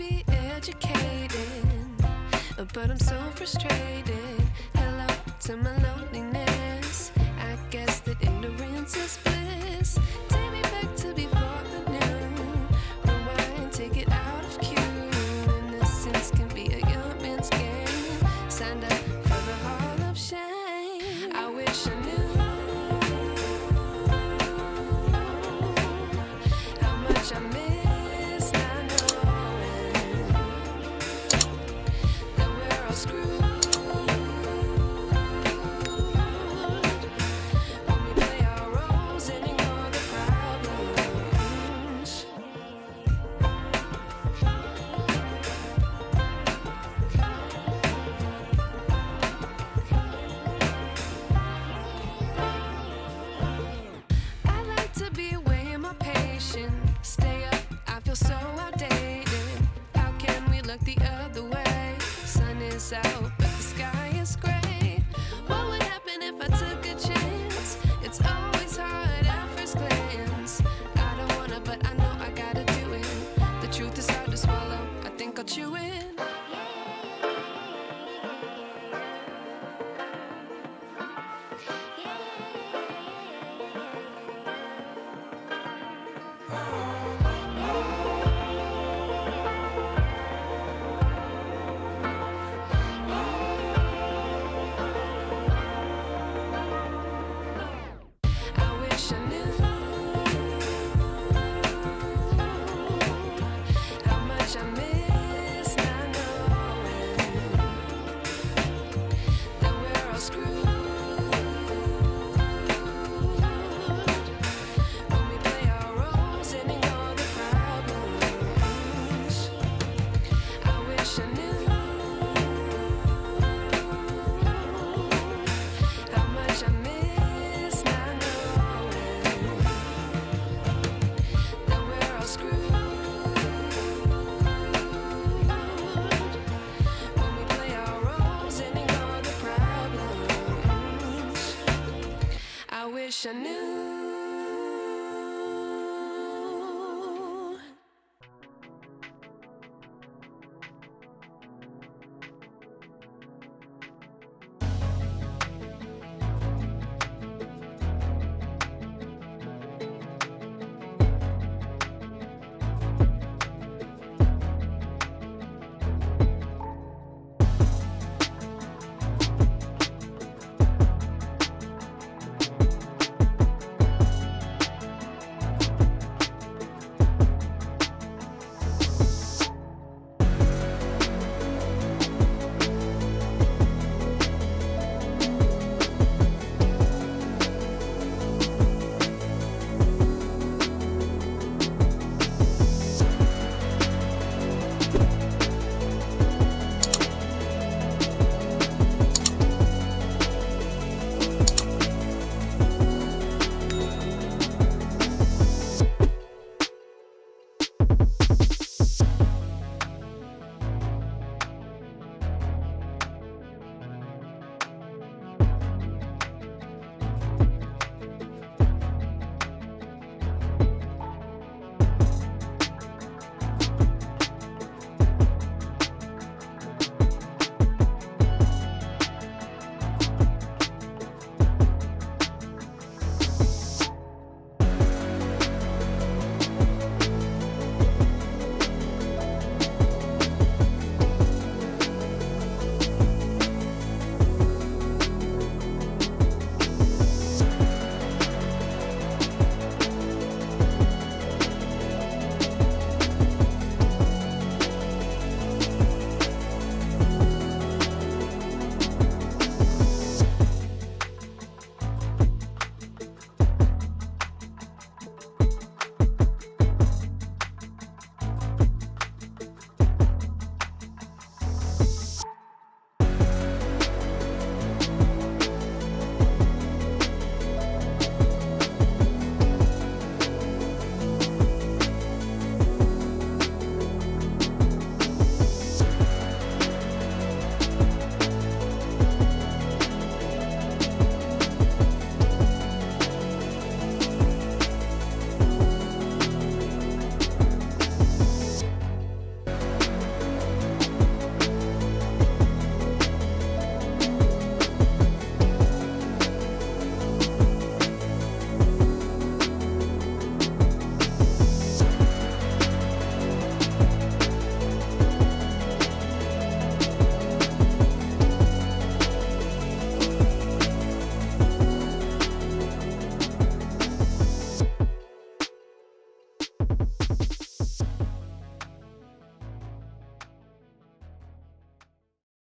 be educated, but I'm so frustrated. Hello to my loneliness. I guess that ignorance is bliss. Take me back to before I knew. Rewind, take it out of cue. Innocence can be a young man's game. Signed up for the hall of shame. I wish I knew how much I miss not knowing that we're all screwed when we play our roles and ignore the problems. I like to be away in my patience. Stay up, I feel so outdated. How can we look the other way? Sun is out, but the sky is gray. What would happen if I took a chance? It's always hard at first glance. I don't wanna, but I know I gotta do it. The truth is hard to swallow, I think I'll chew it. I wish I knew how much I miss not knowing that we're all screwed when we play our roles and ignore the problems. I wish I knew how much I miss not knowing that we're all screwed when we play our roles and ignore the problems. I wish I knew